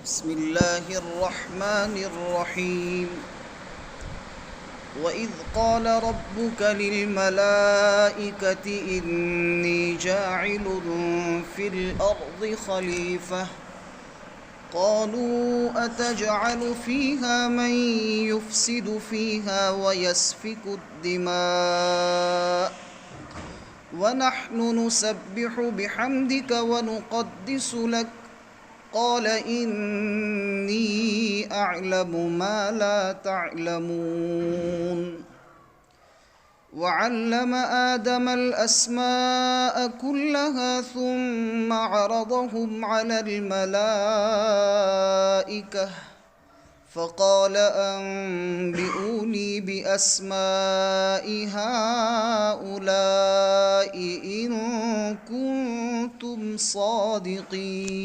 بسم الله الرحمن الرحيم وإذ قال ربك للملائكة إني جاعل في الأرض خليفة قالوا أتجعل فيها من يفسد فيها ويسفك الدماء ونحن نسبح بحمدك ونقدس لك قال إني أعلم ما لا تعلمون وعلم آدم الأسماء كلها ثم عرضهم على الملائكة فقال أنبئوني بأسماء هؤلاء إن كنتم صادقين۔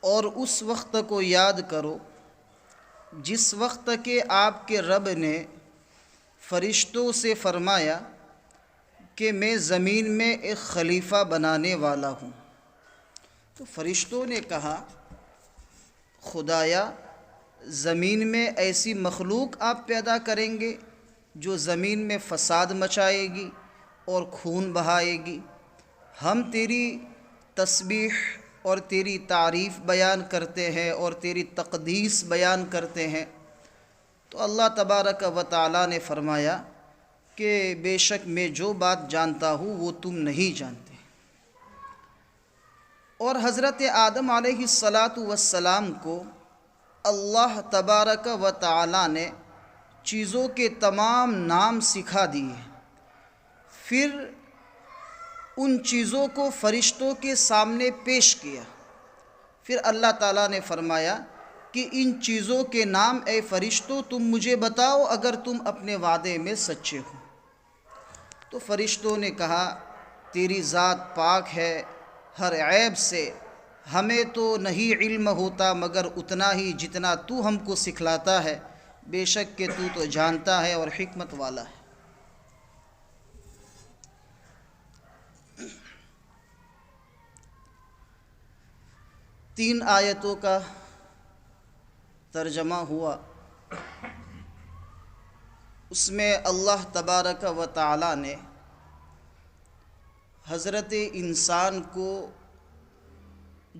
اور اس وقت کو یاد کرو جس وقت کہ آپ کے رب نے فرشتوں سے فرمایا کہ میں زمین میں ایک خلیفہ بنانے والا ہوں۔ تو فرشتوں نے کہا خدایا زمین میں ایسی مخلوق آپ پیدا کریں گے جو زمین میں فساد مچائے گی اور خون بہائے گی؟ ہم تیری تسبیح اور تیری تعریف بیان کرتے ہیں اور تیری تقدیس بیان کرتے ہیں۔ تو اللہ تبارک و تعالیٰ نے فرمایا کہ بے شک میں جو بات جانتا ہوں وہ تم نہیں جانتے۔ اور حضرت آدم علیہ السلام کو اللہ تبارک و تعالیٰ نے چیزوں کے تمام نام سکھا دیے، پھر ان چیزوں کو فرشتوں کے سامنے پیش کیا۔ پھر اللہ تعالیٰ نے فرمایا کہ ان چیزوں کے نام اے فرشتوں تم مجھے بتاؤ اگر تم اپنے وعدے میں سچے ہو۔ تو فرشتوں نے کہا تیری ذات پاک ہے ہر عیب سے، ہمیں تو نہیں علم ہوتا مگر اتنا ہی جتنا تو ہم کو سکھلاتا ہے، بے شک کہ تو تو جانتا ہے اور حکمت والا ہے۔ تین آیتوں کا ترجمہ ہوا، اس میں اللہ تبارک و تعالیٰ نے حضرت انسان کو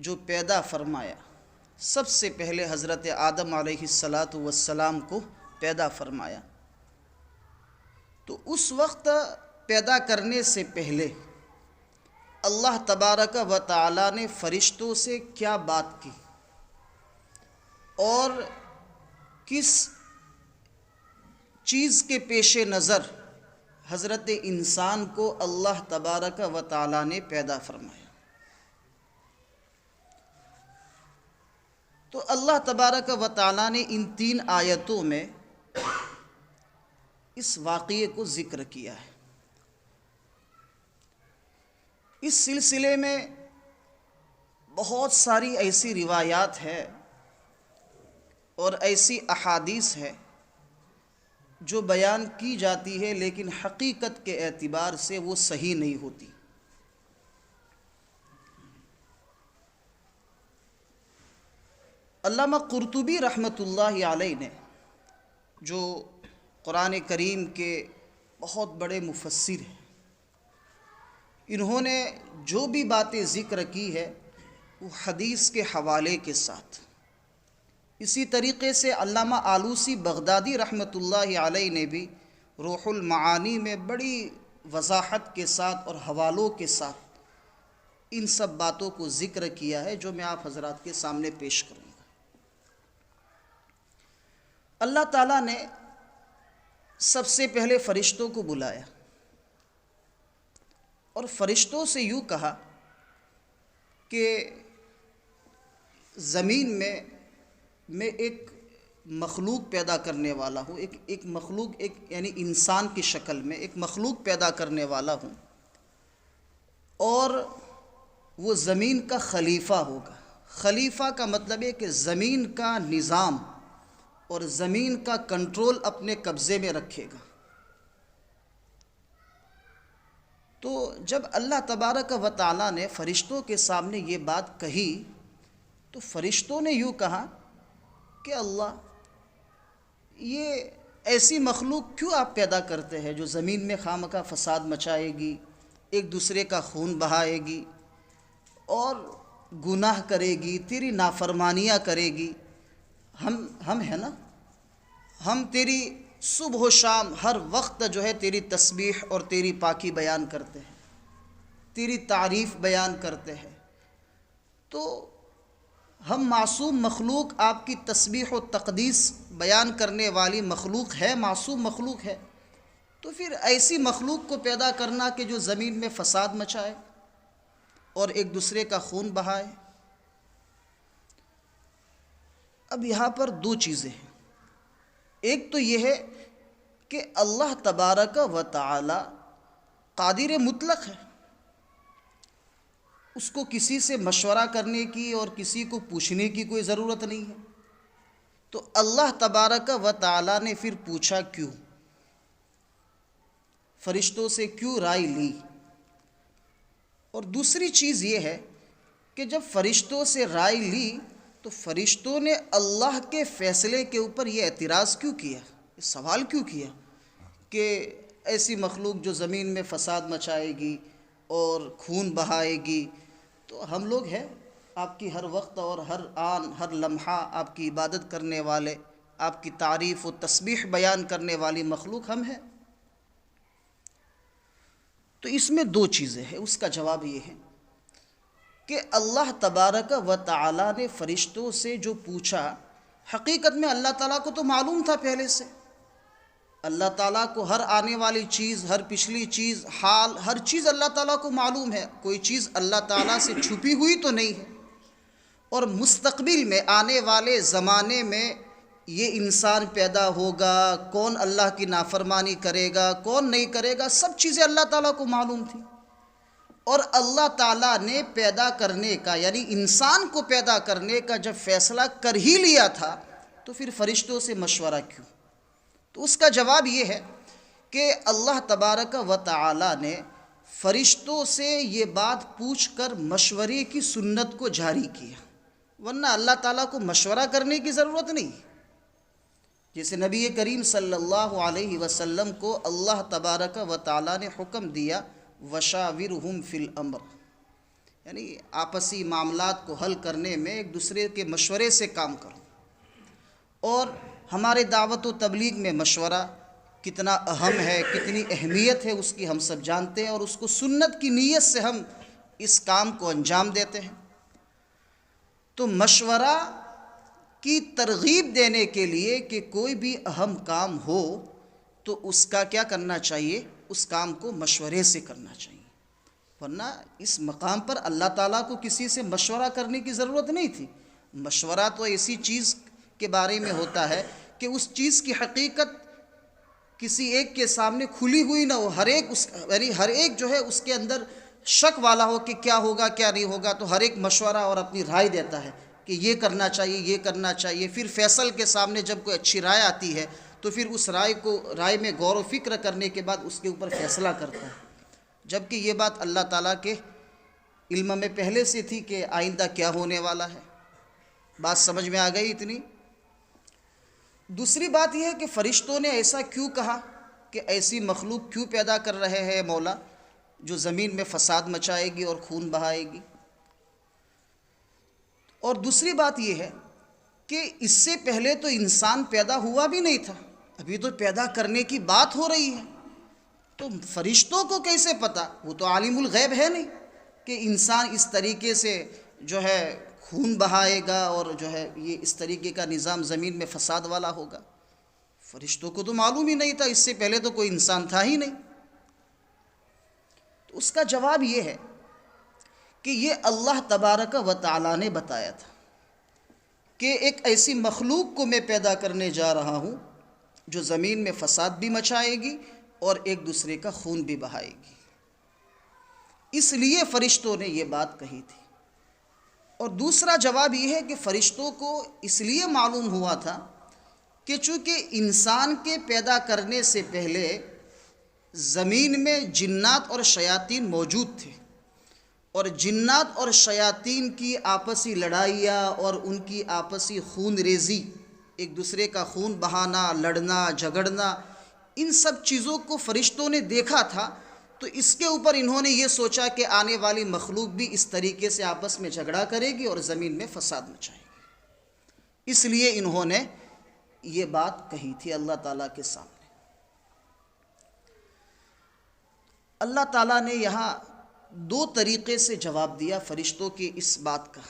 جو پیدا فرمایا، سب سے پہلے حضرت آدم علیہ السلام کو پیدا فرمایا۔ تو اس وقت پیدا کرنے سے پہلے اللہ تبارک و تعالیٰ نے فرشتوں سے کیا بات کی اور کس چیز کے پیش نظر حضرت انسان کو اللہ تبارک و تعالیٰ نے پیدا فرمایا۔ تو اللہ تبارک و تعالیٰ نے ان تین آیتوں میں اس واقعے کو ذکر کیا ہے۔ اس سلسلے میں بہت ساری ایسی روایات ہیں اور ایسی احادیث ہے جو بیان کی جاتی ہے لیکن حقیقت کے اعتبار سے وہ صحیح نہیں ہوتی۔ علامہ قرطبی رحمۃ اللہ علیہ نے جو قرآن کریم کے بہت بڑے مفسر ہیں، انہوں نے جو بھی باتیں ذکر کی ہے وہ حدیث کے حوالے کے ساتھ۔ اسی طریقے سے علامہ آلوسی بغدادی رحمۃ اللہ علیہ نے بھی روح المعانی میں بڑی وضاحت کے ساتھ اور حوالوں کے ساتھ ان سب باتوں کو ذکر کیا ہے جو میں آپ حضرات کے سامنے پیش کروں گا۔ اللہ تعالیٰ نے سب سے پہلے فرشتوں کو بلایا اور فرشتوں سے یوں کہا کہ زمین میں ایک مخلوق پیدا کرنے والا ہوں، ایک مخلوق یعنی انسان کی شکل میں ایک مخلوق پیدا کرنے والا ہوں اور وہ زمین کا خلیفہ ہوگا۔ خلیفہ کا مطلب ہے کہ زمین کا نظام اور زمین کا کنٹرول اپنے قبضے میں رکھے گا۔ تو جب اللہ تبارک و تعالیٰ نے فرشتوں کے سامنے یہ بات کہی تو فرشتوں نے یوں کہا کہ اللہ، یہ ایسی مخلوق کیوں آپ پیدا کرتے ہیں جو زمین میں خامخواہ فساد مچائے گی، ایک دوسرے کا خون بہائے گی اور گناہ کرے گی، تیری نافرمانیاں کرے گی. ہم ہے نا، ہم تیری صبح و شام ہر وقت جو ہے تیری تسبیح اور تیری پاکی بیان کرتے ہیں، تیری تعریف بیان کرتے ہیں. تو ہم معصوم مخلوق آپ کی تسبیح و تقدیس بیان کرنے والی مخلوق ہے، معصوم مخلوق ہے، تو پھر ایسی مخلوق کو پیدا کرنا کہ جو زمین میں فساد مچائے اور ایک دوسرے کا خون بہائے. اب یہاں پر دو چیزیں ہیں. ایک تو یہ ہے کہ اللہ تبارک و تعالی قادر مطلق ہے، اس کو کسی سے مشورہ کرنے کی اور کسی کو پوچھنے کی کوئی ضرورت نہیں ہے. تو اللہ تبارک و تعالی نے پھر پوچھا کیوں، فرشتوں سے کیوں رائے لی. اور دوسری چیز یہ ہے کہ جب فرشتوں سے رائے لی تو فرشتوں نے اللہ کے فیصلے کے اوپر یہ اعتراض کیوں کیا، یہ سوال کیوں کیا کہ ایسی مخلوق جو زمین میں فساد مچائے گی اور خون بہائے گی. تو ہم لوگ ہیں آپ کی ہر وقت اور ہر آن ہر لمحہ آپ کی عبادت کرنے والے، آپ کی تعریف و تسبیح بیان کرنے والی مخلوق ہم ہیں. تو اس میں دو چیزیں ہیں. اس کا جواب یہ ہے کہ اللہ تبارک و تعالی نے فرشتوں سے جو پوچھا، حقیقت میں اللہ تعالیٰ کو تو معلوم تھا پہلے سے. اللہ تعالیٰ کو ہر آنے والی چیز، ہر پچھلی چیز، حال، ہر چیز اللہ تعالیٰ کو معلوم ہے. کوئی چیز اللہ تعالیٰ سے چھپی ہوئی تو نہیں ہے. اور مستقبل میں آنے والے زمانے میں یہ انسان پیدا ہوگا، کون اللہ کی نافرمانی کرے گا، کون نہیں کرے گا، سب چیزیں اللہ تعالیٰ کو معلوم تھی. اور اللہ تعالیٰ نے پیدا کرنے کا، یعنی انسان کو پیدا کرنے کا جب فیصلہ کر ہی لیا تھا تو پھر فرشتوں سے مشورہ کیوں؟ تو اس کا جواب یہ ہے کہ اللہ تبارک و تعالی نے فرشتوں سے یہ بات پوچھ کر مشورے کی سنت کو جاری کیا، ورنہ اللہ تعالیٰ کو مشورہ کرنے کی ضرورت نہیں. جیسے نبی کریم صلی اللہ علیہ وسلم کو اللہ تبارک و تعالی نے حکم دیا وشاورہم فی الامر، یعنی آپسی معاملات کو حل کرنے میں ایک دوسرے کے مشورے سے کام کرو. اور ہمارے دعوت و تبلیغ میں مشورہ کتنا اہم ہے، کتنی اہمیت ہے، اس کی ہم سب جانتے ہیں، اور اس کو سنت کی نیت سے ہم اس کام کو انجام دیتے ہیں. تو مشورہ کی ترغیب دینے کے لیے کہ کوئی بھی اہم کام ہو تو اس کا کیا کرنا چاہیے، اس کام کو مشورے سے کرنا چاہیے. ورنہ اس مقام پر اللہ تعالیٰ کو کسی سے مشورہ کرنے کی ضرورت نہیں تھی. مشورہ تو ایسی چیز کے بارے میں ہوتا ہے کہ اس چیز کی حقیقت کسی ایک کے سامنے کھلی ہوئی نہ ہو، ہر ایک جو ہے اس کے اندر شک والا ہو کہ کیا ہوگا کیا نہیں ہوگا. تو ہر ایک مشورہ اور اپنی رائے دیتا ہے کہ یہ کرنا چاہیے، یہ کرنا چاہیے. پھر فیصل کے سامنے جب کوئی اچھی رائے آتی ہے تو پھر اس رائے میں غور و فکر کرنے کے بعد اس کے اوپر فیصلہ کرتا ہے. جبکہ یہ بات اللہ تعالیٰ کے علم میں پہلے سے تھی کہ آئندہ کیا ہونے والا ہے. بات سمجھ میں آ گئی اتنی؟ دوسری بات یہ ہے کہ فرشتوں نے ایسا کیوں کہا کہ ایسی مخلوق کیوں پیدا کر رہے ہیں مولا جو زمین میں فساد مچائے گی اور خون بہائے گی. اور دوسری بات یہ ہے کہ اس سے پہلے تو انسان پیدا ہوا بھی نہیں تھا، ابھی تو پیدا کرنے کی بات ہو رہی ہے. تو فرشتوں کو کیسے پتہ؟ وہ تو عالم الغیب ہے نہیں کہ انسان اس طریقے سے جو ہے خون بہائے گا اور جو ہے یہ اس طریقے کا نظام زمین میں فساد والا ہوگا. فرشتوں کو تو معلوم ہی نہیں تھا، اس سے پہلے تو کوئی انسان تھا ہی نہیں. تو اس کا جواب یہ ہے کہ یہ اللہ تبارک و تعالی نے بتایا تھا کہ ایک ایسی مخلوق کو میں پیدا کرنے جا رہا ہوں جو زمین میں فساد بھی مچائے گی اور ایک دوسرے کا خون بھی بہائے گی. اس لیے فرشتوں نے یہ بات کہی تھی. اور دوسرا جواب یہ ہے کہ فرشتوں کو اس لیے معلوم ہوا تھا کہ چونکہ انسان کے پیدا کرنے سے پہلے زمین میں جنات اور شیاطین موجود تھے، اور جنات اور شیاطین کی آپسی لڑائیاں اور ان کی آپسی خون ریزی، ایک دوسرے کا خون بہانا، لڑنا جھگڑنا، ان سب چیزوں کو فرشتوں نے دیکھا تھا، تو اس کے اوپر انہوں نے یہ سوچا کہ آنے والی مخلوق بھی اس طریقے سے آپس میں جھگڑا کرے گی اور زمین میں فساد مچائے گی، اس لیے انہوں نے یہ بات کہی تھی اللہ تعالیٰ کے سامنے۔ اللہ تعالیٰ نے یہاں دو طریقے سے جواب دیا فرشتوں کی اس بات کا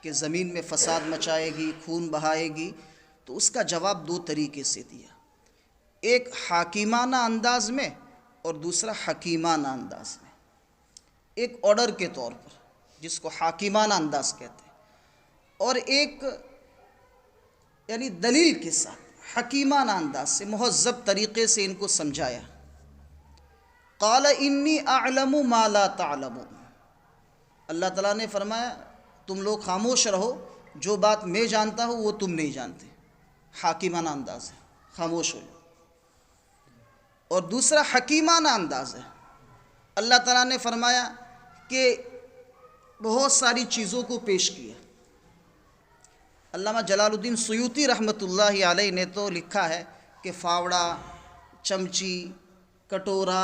کہ زمین میں فساد مچائے گی، خون بہائے گی، تو اس کا جواب دو طریقے سے دیا، ایک حاکمانہ انداز میں اور دوسرا حکیمانہ انداز میں۔ ایک آرڈر کے طور پر جس کو حاکمانہ انداز کہتے ہیں، اور ایک یعنی دلیل کے ساتھ حکیمانہ انداز سے مہذب طریقے سے ان کو سمجھایا۔ قال انی اعلم ما لا تعلمون، اللہ تعالیٰ نے فرمایا تم لوگ خاموش رہو، جو بات میں جانتا ہوں وہ تم نہیں جانتے، حاکمانہ انداز ہے، خاموش ہو جاؤ۔ اور دوسرا حکیمانہ انداز ہے، اللہ تعالیٰ نے فرمایا کہ بہت ساری چیزوں کو پیش کیا۔ علامہ جلال الدین سیوطی رحمۃ اللہ علیہ نے تو لکھا ہے کہ فاوڑا، چمچی، کٹورا،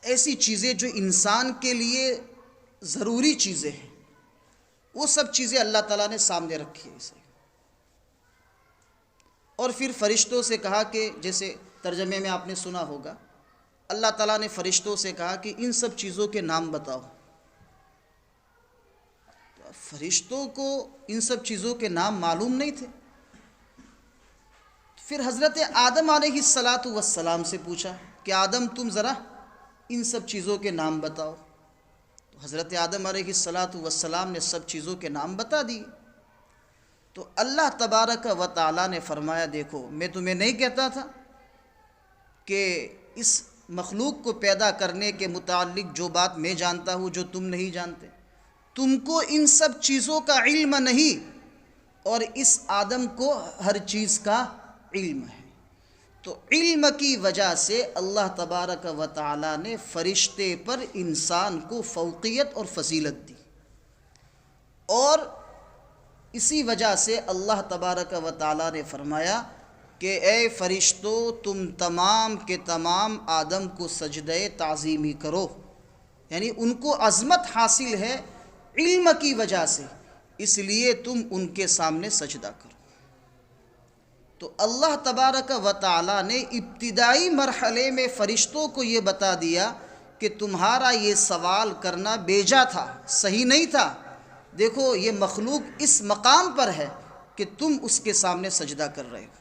ایسی چیزیں جو انسان کے لیے ضروری چیزیں ہیں، وہ سب چیزیں اللہ تعالیٰ نے سامنے رکھی ہے اسے، اور پھر فرشتوں سے کہا کہ جیسے ترجمے میں آپ نے سنا ہوگا، اللہ تعالیٰ نے فرشتوں سے کہا کہ ان سب چیزوں کے نام بتاؤ۔ فرشتوں کو ان سب چیزوں کے نام معلوم نہیں تھے، پھر حضرت آدم علیہ السلام سے پوچھا کہ آدم تم ذرا ان سب چیزوں کے نام بتاؤ، تو حضرت آدم علیہ السلام نے سب چیزوں کے نام بتا دیے۔ تو اللہ تبارک و تعالیٰ نے فرمایا دیکھو میں تمہیں نہیں کہتا تھا کہ اس مخلوق کو پیدا کرنے کے متعلق جو بات میں جانتا ہوں جو تم نہیں جانتے، تم کو ان سب چیزوں کا علم نہیں، اور اس آدم کو ہر چیز کا علم ہے۔ تو علم کی وجہ سے اللہ تبارک و تعالیٰ نے فرشتے پر انسان کو فوقیت اور فضیلت دی، اور اسی وجہ سے اللہ تبارک و تعالیٰ نے فرمایا کہ اے فرشتو تم تمام کے تمام آدم کو سجدہ تعظیمی کرو، یعنی ان کو عظمت حاصل ہے علم کی وجہ سے، اس لیے تم ان کے سامنے سجدہ کرو۔ تو اللہ تبارک و تعالیٰ نے ابتدائی مرحلے میں فرشتوں کو یہ بتا دیا کہ تمہارا یہ سوال کرنا بیجا تھا، صحیح نہیں تھا، دیکھو یہ مخلوق اس مقام پر ہے کہ تم اس کے سامنے سجدہ کر رہے ہو۔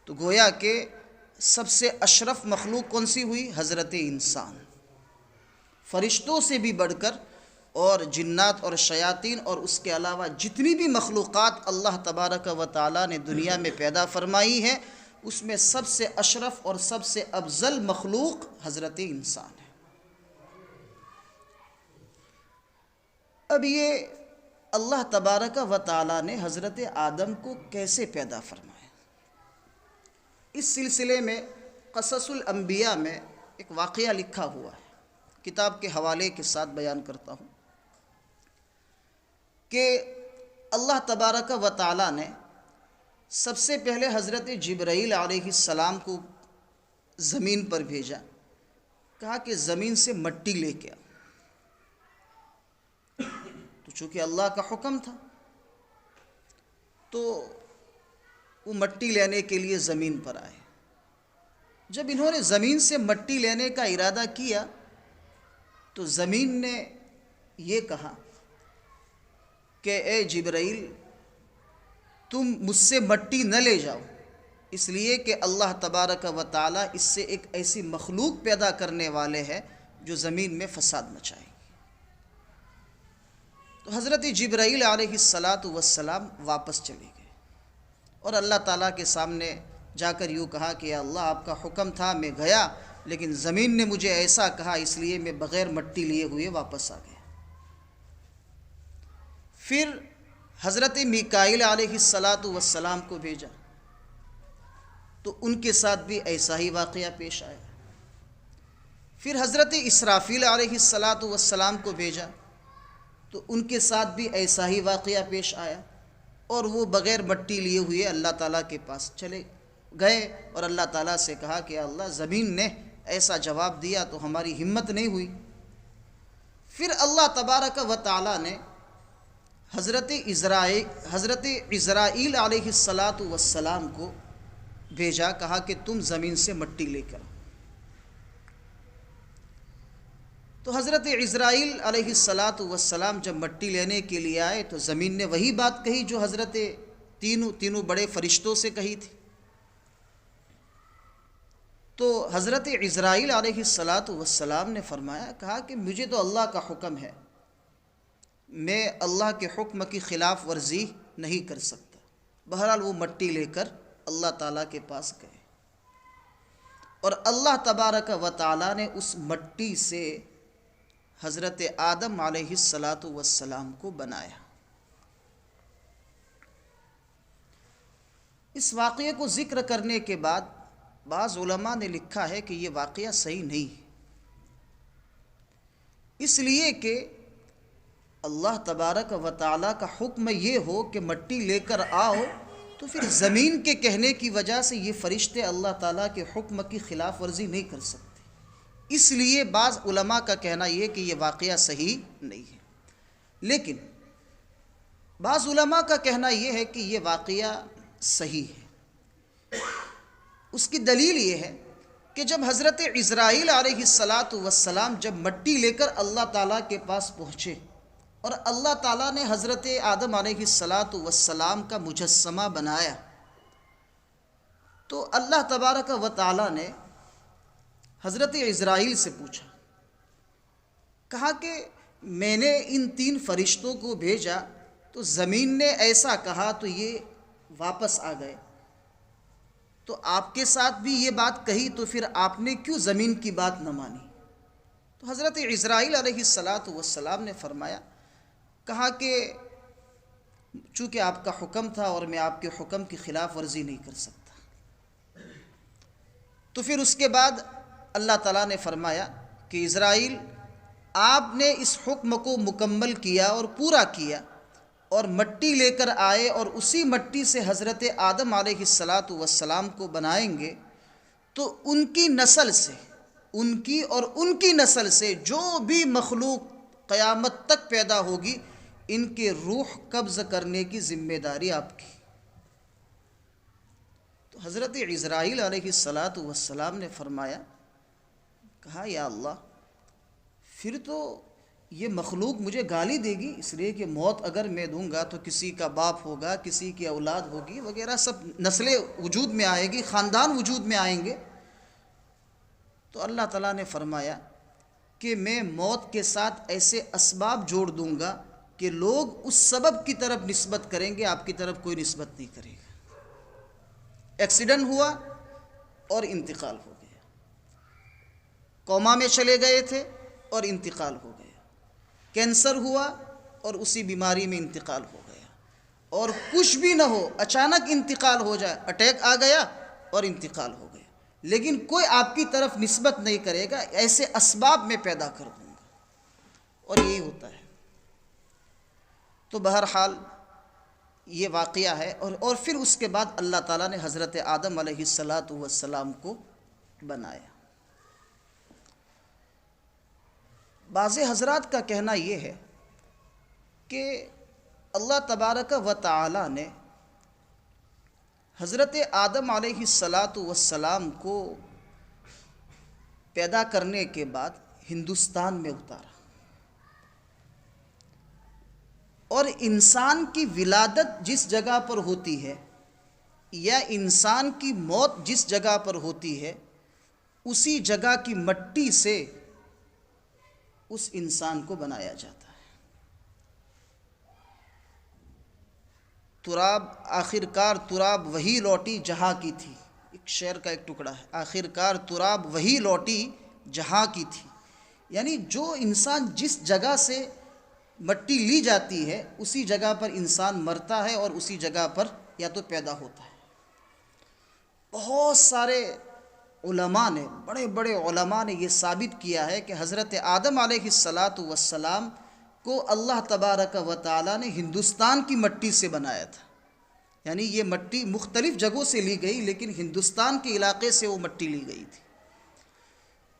تو گویا کہ سب سے اشرف مخلوق کون سی ہوئی؟ حضرت انسان، فرشتوں سے بھی بڑھ کر، اور جنات اور شیاطین اور اس کے علاوہ جتنی بھی مخلوقات اللہ تبارک و تعالیٰ نے دنیا میں پیدا فرمائی ہے، اس میں سب سے اشرف اور سب سے افضل مخلوق حضرت انسان ہے۔ اب یہ اللہ تبارک و تعالیٰ نے حضرت آدم کو کیسے پیدا فرمایا، اس سلسلے میں قصص الانبیاء میں ایک واقعہ لکھا ہوا ہے، کتاب کے حوالے کے ساتھ بیان کرتا ہوں کہ اللہ تبارک و تعالیٰ نے سب سے پہلے حضرت جبرائیل علیہ السلام کو زمین پر بھیجا، کہا کہ زمین سے مٹی لے کے آؤ، تو چونکہ اللہ کا حکم تھا تو وہ مٹی لینے کے لیے زمین پر آئے۔ جب انہوں نے زمین سے مٹی لینے کا ارادہ کیا تو زمین نے یہ کہا کہ اے جبرائیل تم مجھ سے مٹی نہ لے جاؤ، اس لیے کہ اللہ تبارک و تعالیٰ اس سے ایک ایسی مخلوق پیدا کرنے والے ہیں جو زمین میں فساد مچائے گی۔ تو حضرت جبرائیل علیہ السلام واپس چلے گئے اور اللہ تعالیٰ کے سامنے جا کر یوں کہا کہ یا اللہ آپ کا حکم تھا، میں گیا لیکن زمین نے مجھے ایسا کہا، اس لیے میں بغیر مٹی لیے ہوئے واپس آ گیا۔ پھر حضرت میکائیل علیہ السلام کو بھیجا، تو ان کے ساتھ بھی ایسا ہی واقعہ پیش آیا۔ پھر حضرت اسرافیل علیہ السلام کو بھیجا تو ان کے ساتھ بھی ایسا ہی واقعہ پیش آیا، اور وہ بغیر مٹی لیے ہوئے اللہ تعالیٰ کے پاس چلے گئے اور اللہ تعالیٰ سے کہا کہ اللہ زمین نے ایسا جواب دیا تو ہماری ہمت نہیں ہوئی۔ پھر اللہ تبارک و تعالیٰ نے حضرت عزرائیل علیہ السلام کو بھیجا، کہا کہ تم زمین سے مٹی لے کر آؤ۔ تو حضرت عزرائیل علیہ السلام جب مٹی لینے کے لیے آئے تو زمین نے وہی بات کہی جو حضرت تینوں بڑے فرشتوں سے کہی تھی۔ تو حضرت عزرائیل علیہ السلام نے فرمایا، کہا کہ مجھے تو اللہ کا حکم ہے، میں اللہ کے حکم کی خلاف ورزی نہیں کر سکتا۔ بہرحال وہ مٹی لے کر اللہ تعالیٰ کے پاس گئے، اور اللہ تبارک و تعالیٰ نے اس مٹی سے حضرت آدم علیہ السلام کو بنایا۔ اس واقعے کو ذکر کرنے کے بعد بعض علماء نے لکھا ہے کہ یہ واقعہ صحیح نہیں ہے، اس لیے کہ اللہ تبارک و تعالیٰ کا حکم یہ ہو کہ مٹی لے کر آؤ، تو پھر زمین کے کہنے کی وجہ سے یہ فرشتے اللہ تعالیٰ کے حکم کی خلاف ورزی نہیں کر سکتے۔ اس لیے بعض علماء کا کہنا یہ کہ یہ واقعہ صحیح نہیں ہے، لیکن بعض علماء کا کہنا یہ ہے کہ یہ واقعہ صحیح ہے۔ اس کی دلیل یہ ہے کہ جب حضرت عزرائیل علیہ السلام جب مٹی لے کر اللہ تعالیٰ کے پاس پہنچے اور اللہ تعالیٰ نے حضرت آدم علیہ السلام کا مجسمہ بنایا، تو اللہ تبارک و تعالیٰ نے حضرت عزرائیل سے پوچھا، کہا کہ میں نے ان 3 فرشتوں کو بھیجا تو زمین نے ایسا کہا تو یہ واپس آ گئے، تو آپ کے ساتھ بھی یہ بات کہی تو پھر آپ نے کیوں زمین کی بات نہ مانی؟ تو حضرت عزرائیل علیہ السلام نے فرمایا، کہا کہ چونکہ آپ کا حکم تھا اور میں آپ کے حکم کی خلاف ورزی نہیں کر سکتا۔ تو پھر اس کے بعد اللہ تعالیٰ نے فرمایا کہ عزرائیل، آپ نے اس حکم کو مکمل کیا اور پورا کیا اور مٹی لے کر آئے، اور اسی مٹی سے حضرت آدم علیہ السلام کو بنائیں گے، تو ان کی نسل سے، ان کی نسل سے جو بھی مخلوق قیامت تک پیدا ہوگی، ان کے روح قبض کرنے کی ذمہ داری آپ کی۔ تو حضرت عزرائیل علیہ السلام نے فرمایا، کہا یا اللہ، پھر تو یہ مخلوق مجھے گالی دے گی، اس لیے کہ موت اگر میں دوں گا تو کسی کا باپ ہوگا، کسی کی اولاد ہوگی وغیرہ، سب نسلیں وجود میں آئے گی، خاندان وجود میں آئیں گے۔ تو اللہ تعالیٰ نے فرمایا کہ میں موت کے ساتھ ایسے اسباب جوڑ دوں گا کہ لوگ اس سبب کی طرف نسبت کریں گے، آپ کی طرف کوئی نسبت نہیں کرے گا۔ ایکسیڈنٹ ہوا اور انتقال ہو گیا، کوما میں چلے گئے تھے اور انتقال ہو گیا، کینسر ہوا اور اسی بیماری میں انتقال ہو گیا، اور کچھ بھی نہ ہو، اچانک انتقال ہو جائے، اٹیک آ گیا اور انتقال ہو گیا، لیکن کوئی آپ کی طرف نسبت نہیں کرے گا، ایسے اسباب میں پیدا کر دوں گا، اور یہی ہوتا ہے۔ تو بہرحال یہ واقعہ ہے، اور پھر اس کے بعد اللہ تعالیٰ نے حضرت آدم علیہ السلام کو بنایا۔ بعض حضرات کا کہنا یہ ہے کہ اللہ تبارک و تعالیٰ نے حضرت آدم علیہ السلام کو پیدا کرنے کے بعد ہندوستان میں اتارا، اور انسان کی ولادت جس جگہ پر ہوتی ہے یا انسان کی موت جس جگہ پر ہوتی ہے، اسی جگہ کی مٹی سے اس انسان کو بنایا جاتا ہے۔ تراب، آخر کار تراب وہی لوٹی جہاں کی تھی، ایک شعر کا ایک ٹکڑا ہے، آخر کار تراب وہی لوٹی جہاں کی تھی، یعنی جو انسان جس جگہ سے مٹی لی جاتی ہے اسی جگہ پر انسان مرتا ہے اور اسی جگہ پر یا تو پیدا ہوتا ہے۔ بہت سارے علماء نے، بڑے بڑے علماء نے یہ ثابت کیا ہے کہ حضرت آدم علیہ السلام کو اللہ تبارک و تعالیٰ نے ہندوستان کی مٹی سے بنایا تھا. یعنی یہ مٹی مختلف جگہوں سے لی گئی، لیکن ہندوستان کے علاقے سے وہ مٹی لی گئی تھی،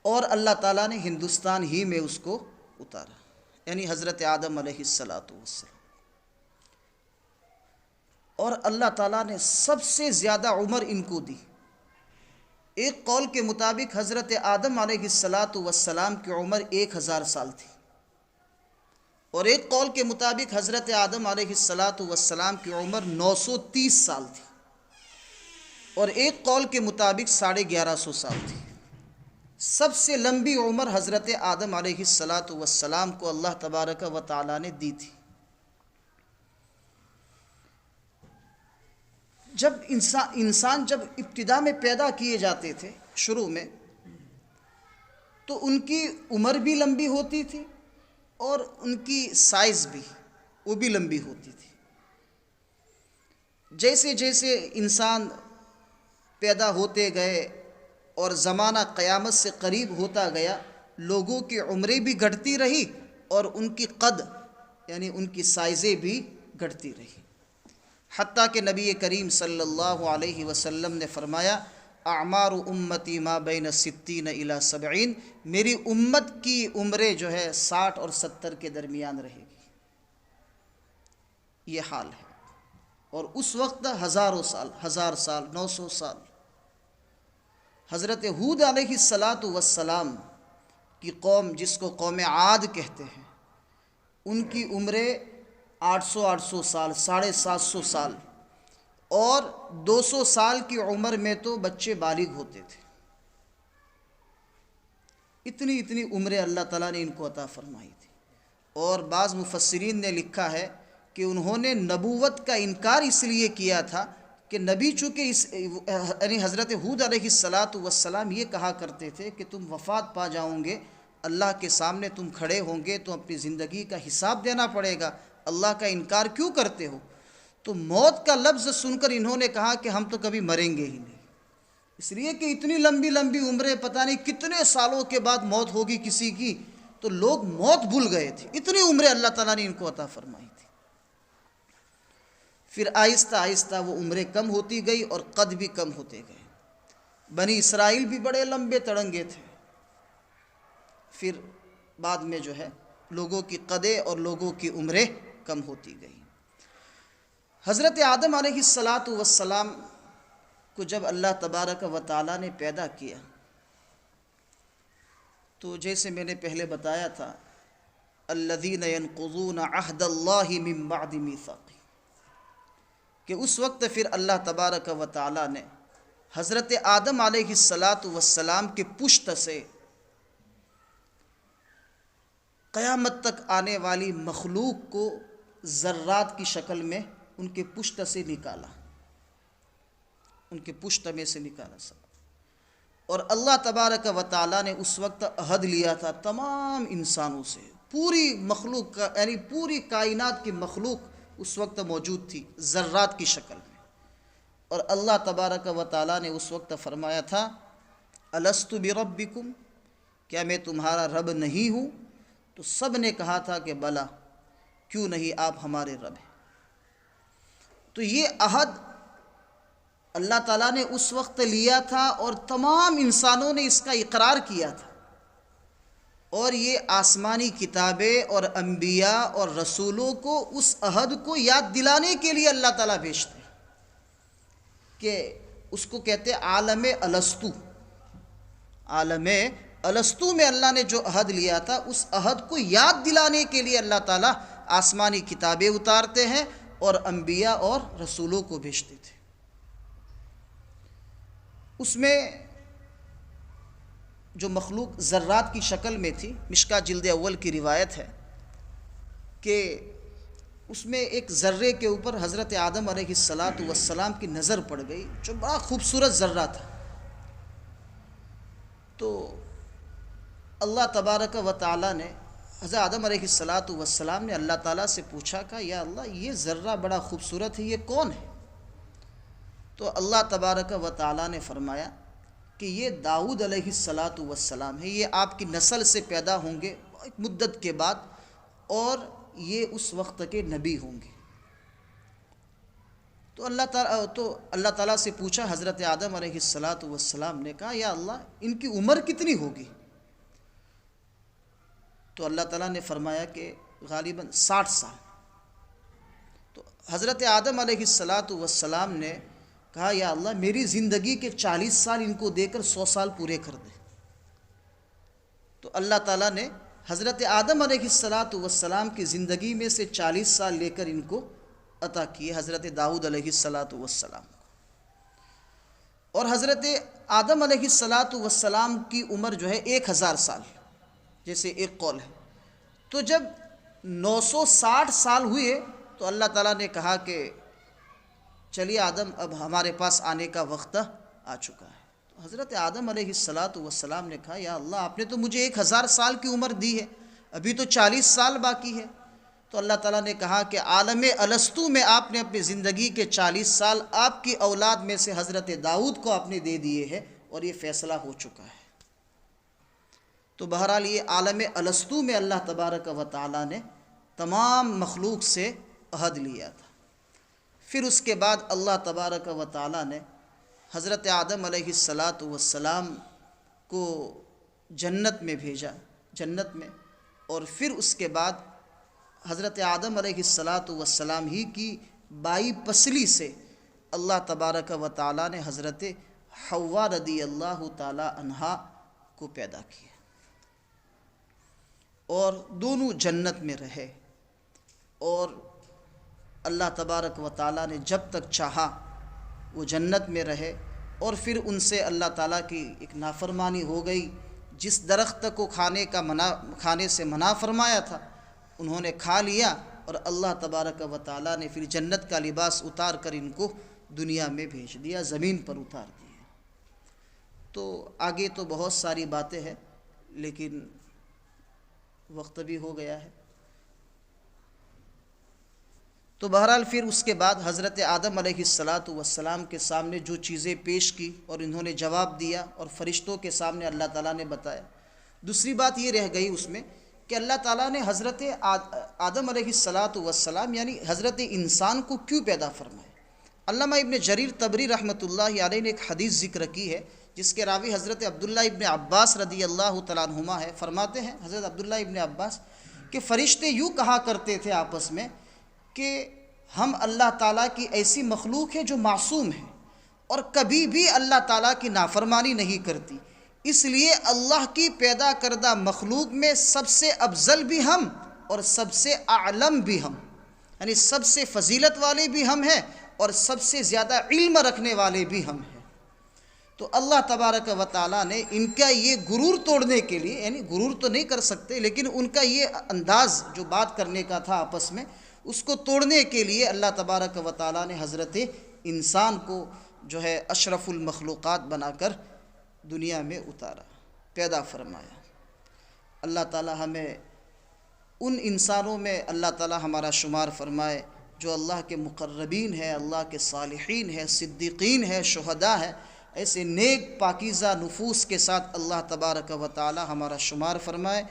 اور اللہ تعالیٰ نے ہندوستان ہی میں اس کو اتارا، یعنی حضرت آدم علیہ السلام. اور اللہ تعالیٰ نے سب سے زیادہ عمر ان کو دی. ایک قول کے مطابق حضرت آدم علیہ السلام کی عمر 1000 سال تھی، اور ایک قول کے مطابق حضرت آدم علیہ السلام کی عمر 930 سال تھی، اور ایک قول کے مطابق 1150 سال تھی. سب سے لمبی عمر حضرت آدم علیہ السلام کو اللہ تبارک و تعالیٰ نے دی تھی. جب انسان جب ابتدا میں پیدا کیے جاتے تھے شروع میں، تو ان کی عمر بھی لمبی ہوتی تھی اور ان کی سائز بھی، وہ بھی لمبی ہوتی تھی. جیسے جیسے انسان پیدا ہوتے گئے اور زمانہ قیامت سے قریب ہوتا گیا، لوگوں کی عمریں بھی گھٹتی رہی اور ان کی قد یعنی ان کی سائزیں بھی گھٹتی رہی، حتیٰ کہ نبی کریم صلی اللہ علیہ وسلم نے فرمایا اعمار امتی ما بین 60 الی 70، میری امت کی عمریں جو ہے 60 اور 70 کے درمیان رہے گی. یہ حال ہے. اور اس وقت ہزاروں سال، 1000 سال، 900 سال. حضرت ہود علیہ السلام کی قوم، جس کو قوم عاد کہتے ہیں، ان کی عمریں 800 سال، 750 سال، اور 200 سال کی عمر میں تو بچے بالغ ہوتے تھے. اتنی عمریں اللہ تعالیٰ نے ان کو عطا فرمائی تھی. اور بعض مفسرین نے لکھا ہے کہ انہوں نے نبوت کا انکار اس لیے کیا تھا کہ نبی چونکہ یعنی حضرت ہود علیہ السلام یہ کہا کرتے تھے کہ تم وفات پا جاؤں گے، اللہ کے سامنے تم کھڑے ہوں گے تو اپنی زندگی کا حساب دینا پڑے گا، اللہ کا انکار کیوں کرتے ہو؟ تو موت کا لفظ سن کر انہوں نے کہا کہ ہم تو کبھی مریں گے ہی نہیں، اس لیے کہ اتنی لمبی عمریں، پتہ نہیں کتنے سالوں کے بعد موت ہوگی کسی کی، تو لوگ موت بھول گئے تھے. اتنی عمریں اللہ تعالیٰ نے ان کو عطا فرمائی تھی. پھر آہستہ آہستہ وہ عمریں کم ہوتی گئی اور قد بھی کم ہوتے گئے. بنی اسرائیل بھی بڑے لمبے تڑنگے تھے. پھر بعد میں جو ہے لوگوں کی قدیں اور لوگوں کی عمریں کم ہوتی گئی. حضرت آدم علیہ السلام کو جب اللہ تبارک و تعالیٰ نے پیدا کیا، تو جیسے میں نے پہلے بتایا تھا الذین ینقضون عہد اللہ من بعد میثاقہ، کہ اس وقت پھر اللہ تبارک و تعالیٰ نے حضرت آدم علیہ السلام کے پشت سے قیامت تک آنے والی مخلوق کو ذرات کی شکل میں ان کے پشت سے نکالا، ان کے پشت میں سے نکالا سب. اور اللہ تبارک و تعالیٰ نے اس وقت عہد لیا تھا تمام انسانوں سے، پوری مخلوق کا، یعنی پوری کائنات کی مخلوق اس وقت موجود تھی ذرات کی شکل میں. اور اللہ تبارک و تعالیٰ نے اس وقت فرمایا تھا الست بربکم، کیا میں تمہارا رب نہیں ہوں؟ تو سب نے کہا تھا کہ بلا، کیوں نہیں، آپ ہمارے رب ہیں. تو یہ عہد اللہ تعالیٰ نے اس وقت لیا تھا اور تمام انسانوں نے اس کا اقرار کیا تھا. اور یہ آسمانی کتابیں اور انبیاء اور رسولوں کو اس عہد کو یاد دلانے کے لیے اللہ تعالیٰ بھیجتے ہیں، کہ اس کو کہتے ہیں عالم الستو. عالم الستو میں اللہ نے جو عہد لیا تھا، اس عہد کو یاد دلانے کے لیے اللہ تعالیٰ آسمانی کتابیں اتارتے ہیں اور انبیاء اور رسولوں کو بھیجتے تھے. اس میں جو مخلوق ذرات کی شکل میں تھی، مشکاہ جلد اول کی روایت ہے کہ اس میں ایک ذرے کے اوپر حضرت آدم علیہ السلام کی نظر پڑ گئی، جو بڑا خوبصورت ذرہ تھا. تو اللہ تبارک و تعالیٰ نے، حضرت آدم علیہ السلام نے اللہ تعالیٰ سے پوچھا کہ یا اللہ، یہ ذرہ بڑا خوبصورت ہے، یہ کون ہے؟ تو اللہ تبارک و تعالیٰ نے فرمایا کہ یہ داؤد علیہ السلام ہے، یہ آپ کی نسل سے پیدا ہوں گے ایک مدت کے بعد، اور یہ اس وقت کے نبی ہوں گے۔ تو اللہ تعالیٰ سے پوچھا، حضرت آدم علیہ السلام نے کہا یا اللہ ان کی عمر کتنی ہوگی؟ تو اللہ تعالیٰ نے فرمایا کہ غالباً 60 سال۔ تو حضرت آدم علیہ السلام نے کہا یا اللہ میری زندگی کے 40 سال ان کو دے کر 100 سال پورے کر دے۔ تو اللہ تعالیٰ نے حضرت آدم علیہ السلام کی زندگی میں سے 40 سال لے کر ان کو عطا کیے حضرت داؤد علیہ السلام کو۔ اور حضرت آدم علیہ السلام کی عمر جو ہے 1000 سال، جیسے ایک قول ہے۔ تو جب 960 سال ہوئے تو اللہ تعالیٰ نے کہا کہ چلیے آدم اب ہمارے پاس آنے کا وقت آ چکا ہے۔ تو حضرت آدم علیہ السلام نے کہا یا اللہ آپ نے تو مجھے 1000 سال کی عمر دی ہے، ابھی تو 40 سال باقی ہے۔ تو اللہ تعالیٰ نے کہا کہ عالم الستو میں آپ نے اپنی زندگی کے 40 سال آپ کی اولاد میں سے حضرت داؤد کو آپ نے دے دیے ہیں، اور یہ فیصلہ ہو چکا ہے۔ تو بہرحال یہ عالم الستو میں اللہ تبارک و تعالیٰ نے تمام مخلوق سے عہد لیا تھا۔ پھر اس کے بعد اللہ تبارک و تعالیٰ نے حضرت آدم علیہ السلام کو جنت میں بھیجا، جنت میں، اور پھر اس کے بعد حضرت آدم علیہ السلام ہی کی بائی پسلی سے اللہ تبارک و تعالیٰ نے حضرت حوا رضی اللہ تعالیٰ عنہا کو پیدا کیا، اور دونوں جنت میں رہے، اور اللہ تبارک و تعالیٰ نے جب تک چاہا وہ جنت میں رہے، اور پھر ان سے اللہ تعالیٰ کی ایک نافرمانی ہو گئی۔ جس درخت کو کھانے سے منع فرمایا تھا انہوں نے کھا لیا، اور اللہ تبارک و تعالیٰ نے پھر جنت کا لباس اتار کر ان کو دنیا میں بھیج دیا، زمین پر اتار دیا۔ تو آگے تو بہت ساری باتیں ہیں، لیکن وقت بھی ہو گیا ہے۔ تو بہرحال پھر اس کے بعد حضرت آدم علیہ السلام کے سامنے جو چیزیں پیش کی اور انہوں نے جواب دیا، اور فرشتوں کے سامنے اللہ تعالیٰ نے بتایا۔ دوسری بات یہ رہ گئی اس میں کہ اللہ تعالیٰ نے حضرت آدم علیہ السلام یعنی حضرت انسان کو کیوں پیدا فرمایا۔ علامہ ابن جریر طبری رحمۃ اللہ علیہ نے ایک حدیث ذکر کی ہے جس کے راوی حضرت عبداللہ ابن عباس رضی اللہ تعالیٰ عنہما ہے۔ فرماتے ہیں حضرت عبداللہ ابن عباس کہ فرشتے یوں کہا کرتے تھے آپس میں کہ ہم اللہ تعالیٰ کی ایسی مخلوق ہے جو معصوم ہے اور کبھی بھی اللہ تعالیٰ کی نافرمانی نہیں کرتی، اس لیے اللہ کی پیدا کردہ مخلوق میں سب سے افضل بھی ہم اور سب سے اعلم بھی ہم، یعنی سب سے فضیلت والے بھی ہم ہیں اور سب سے زیادہ علم رکھنے والے بھی ہم ہیں۔ تو اللہ تبارک و تعالیٰ نے ان کا یہ غرور توڑنے کے لیے، یعنی غرور تو نہیں کر سکتے لیکن ان کا یہ انداز جو بات کرنے کا تھا آپس میں، اس کو توڑنے کے لیے اللہ تبارک و تعالیٰ نے حضرت انسان کو جو ہے اشرف المخلوقات بنا کر دنیا میں اتارا، پیدا فرمایا۔ اللہ تعالیٰ ہمیں ان انسانوں میں اللہ تعالیٰ ہمارا شمار فرمائے جو اللہ کے مقربین ہیں، اللہ کے صالحین ہیں، صدیقین ہیں، شہداء ہیں۔ ایسے نیک پاکیزہ نفوس کے ساتھ اللہ تبارک و تعالیٰ ہمارا شمار فرمائے،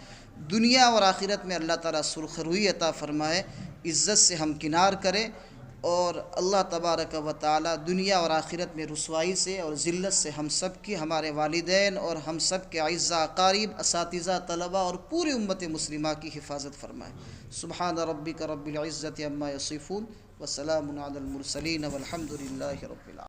دنیا اور آخرت میں اللہ تعالیٰ سرخروئی عطا فرمائے، عزت سے ہمکنار کرے، اور اللہ تبارک و تعالیٰ دنیا اور آخرت میں رسوائی سے اور ذلت سے ہم سب کی، ہمارے والدین اور ہم سب کے اعزاء اقارب، اساتذہ، طلباء اور پوری امت مسلمہ کی حفاظت فرمائے۔ سبحان ربک رب العزت عما یصفون وسلام علی المرسلین والحمد للہ رب العالمین۔